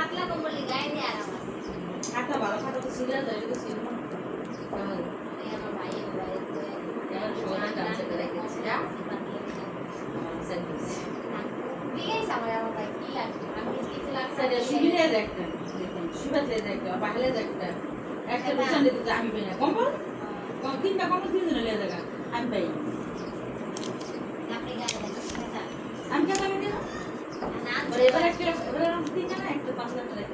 পাতলা কম্বল গায়ে দিয়ে আরাম আছে। খাতা ভালো খাতা তো সিরিয়াল ধরে তো ছিল না এই আমার ভাইয়ের বাইরে এবার সবাই ডান্স করে রেখেছি যা বিয়ে আমার আমার ভাই কি লাগবে আমি কিছু লাগছে স্যার সুবিধা একটা সুবিধা একটা পাহলে একটা একটা দোকান দিতে আমি পাই না কম্বল তিনটা কম্বল তিনজনে লিয়ে জায়গা আমি পাই আপনি গায়ে দেখেন আমি কেন আমি দিই না এবার একটা এবার তিনটা না একটা 5 লাখ টাকা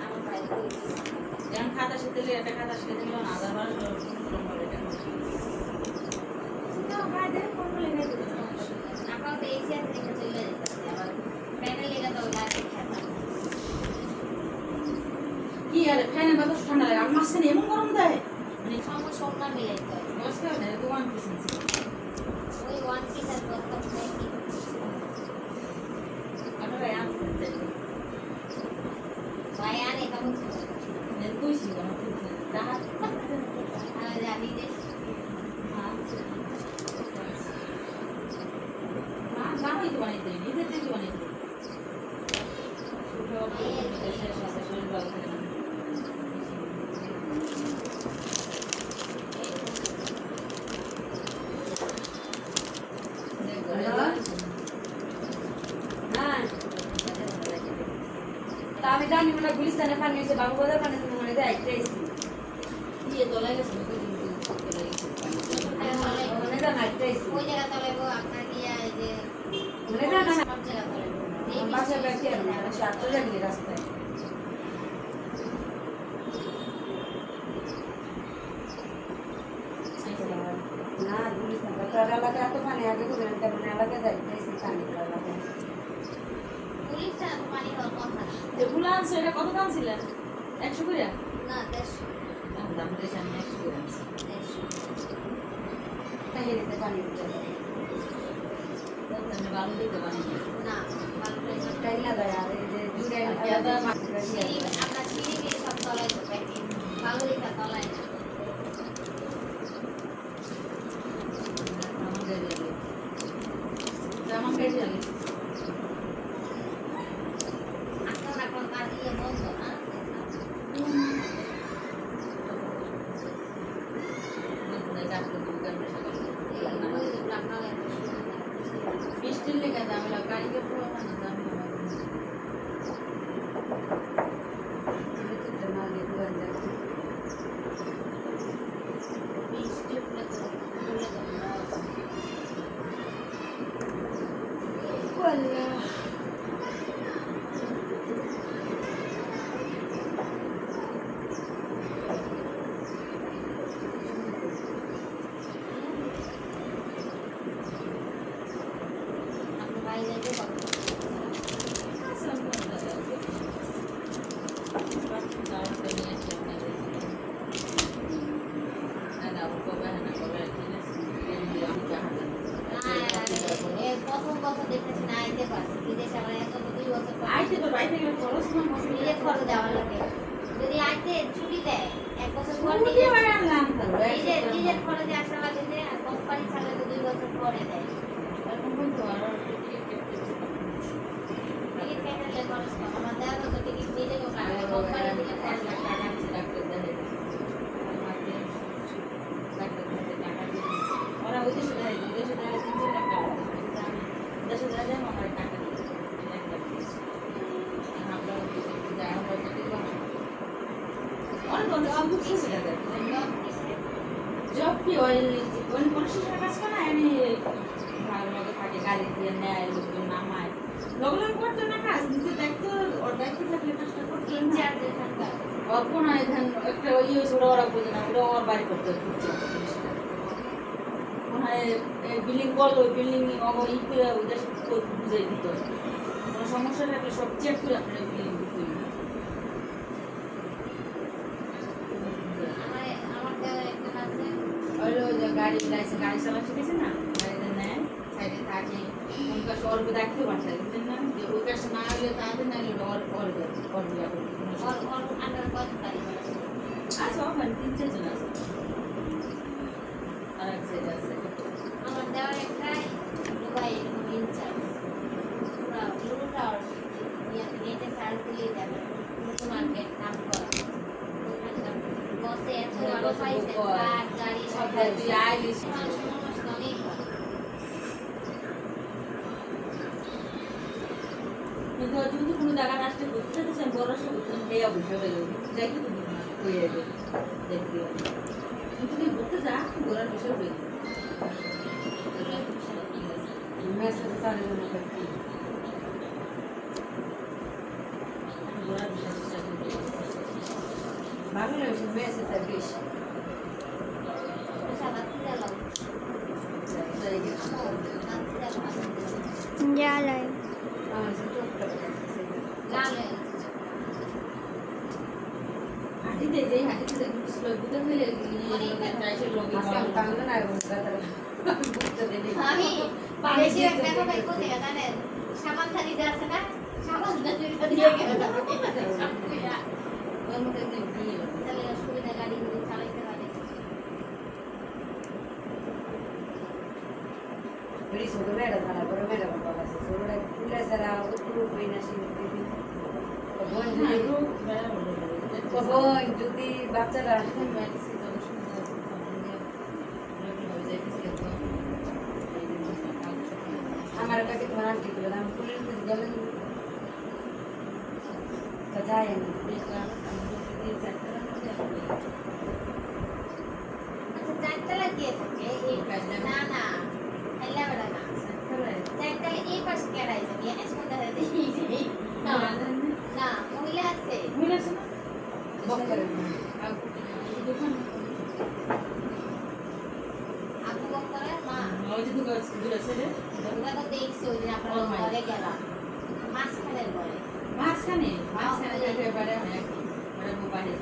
আমার ভাই যেমন খাতা সাথে একটা খাতা সাথে দিল না 1000 কম্বল এটা না বাইরে কম্বল এনে দিল আপনার তো এসি আছে দেখে চলে যেতে আবার প্যানেল লেগে তো গায়ে খেতা কি আর ফ্যানে বাতাস ঠান্ডা লাগে আমার মাঝখানে এমন গরম দেয় মানে সমস্যা মিলাইতে হয় নমস্কার না দোকান পিছনে ওই ওয়ান পিস আর দশটা প্যাকেট আপনারা আনতে ভাই আনে কেমন ছিল ne কইছি না দাঁড়া আমি জানি যে বানাই তো বানাইতে নিজের থেকে বানাইতে দেশের সাথে শরীর ভালো থাকে না আমি জানি মনে গুলিস্তানে পানি হয়েছে বাবু বাজার পানি মনে হয় একটাইছি দিয়ে তোলা গেছে মনে জানা একটাইছি ওই জায়গা তলাইবো আপনার গিয়া এই যে মনে জানা সব জায়গা তলাইবো এই বাসা ব্যাগে সাতটা জানি রাস্তায় না গুলিস্তান তোর এলাকায় এত পানি আগে তো তেমন এলাকায় যাইতেছি পানি এলাকায় পুলিশটা পানি হওয়ার কথা না এগুলো আনছে এটা কত দাম ছিল 100 করে না 150 দাম দিয়েছে আমি 100 করে আনছি হেরিতে পানি উঠে আমি ভালো দিতে পারি না ভালো করে টাইম না যায় আর এই যে জুড়ে আপনার ছিঁড়ে গিয়ে সব তলায় তো প্যাকেট ভালো লেখা তলায় না জামা কেটে লাগে এখন কাজ দিয়ে বন্ধ না বৃষ্টির লেগে দাম গাড়িকে পুরো দাম প্রথম কথা দেখেছি না আইতে পারছি বিদেশে আমার এত 2 বছর পর আইতে তো বাইরে গেলে খরচ না নিজে খরচ দেওয়া লাগে যদি আইতে ছুটি দেয় 1 বছর পর নিজের খরচে আসা লাগে যে আর কোম্পানি ছাড়লে তো 2 বছর পরে দেয় টিকিট কেটে খরচ কম আমার দেওয়া তো টিকিট নিজে কাটে কোম্পানি দিলে খরচ লাগে ওরা ওই দেশে দেয় দেশে দেয় 3 লাখ টাকা দেশে দেয় আমার টাকা দিয়ে জব কি ওই পরিষেবার কাজ করে এনে ভালো লাগে থাকে গাড়ি দিয়ে নেয় লোকজন নামায় লগলাম করতো না কাজ নিজে দেখতো ওর দায়িত্ব থাকলে কাজটা করতো ইনচার্জে থাকা ওর কোনো একটা ইয়ে হয়েছে ওরা বোঝে না ওরা ওর বাড়ি করতে বিল্ডিং করলো বিল্ডিং ই করে ওই দেশে বুঝাই দিত কোনো সমস্যা থাকলে সব চেক করে আপনার বিল্ডিং দিতে আমার দেওয়া একজন আছে গাড়ি লাইসেন্স গাড়ি চালা শিখেছে না গাড়িতে নেয় সাইডে থাকে ওই কাছে অল্প দেখতে পাঠায় বুঝলেন না যে ওই কাছে না হলে তাদের না হলে অল্প অল্প আন্ডার কত তারিখ আছে ওখানে 3-4 জন আছে আর এক সাইড আছে আমার দেওয়ার একটাই দুবাই ইনচার্জ পুরা তুই আইলিস মানুষের অনেক ভালো। কিন্তু যদি কোনো জায়গা আসতে করতে চাইছে আমি বড় আসতে করতাম এই অবশ্যই হয়ে যাবে যাইতে তো দিন না হয়ে যাবে দেখতে কিন্তু তুই ঘুরতে যা ঘোরার বিষয় হয়ে যাবে মেসেজ চালিয়ে না করতে ঘোরার বিষয় ভালো লাগে মেসেজ আর বেশি আচ্ছা, বাতি জ্বালাও। জায়গা বাতি জ্বালাও। জ্বালাই আমার সাথে চোখটা লাল হয়ে গেছে। হাঁটিতে যে হাঁটিতে দেখুন স্লো বুঝতে হলে টাইসের লোক আজকে আমি কান্দে না বুঝতে দেরি আমি বেশি দেখো ভাই কোথায় জানেন সাবানধারি যে আছে না সাবানধারি দিয়ে গেল ওর মধ্যে একদম দিয়ে তাহলে সুবিধা গাড়ি গুলো চালাইতে পারে বড়ি ছোট মেয়েরা জানা বড় মেয়েরা বাবা আছে ছোটরা কুলে সারা উপর কই না শিখে দিবি বোন যদি বাচ্চারা আমার কাছে তোমার আন্টি করে আমি কুলের মধ্যে গেলেন তো যাই আমি আচ্ছা চারটা লাগিয়ে থাকে এই না না এলা বড় না চারটা এই পাশে কেড়াই যাবে এনে সুন্দর দেখি না না মহিলা আছে বক করে আপু বক করে মা ওটা তো দেখছি ওই দিন আপনার ঘরে গেলাম মাঝখানের ঘরে মাঝখানে মাঝখানে এবারে অনেক মানে মোবাইলে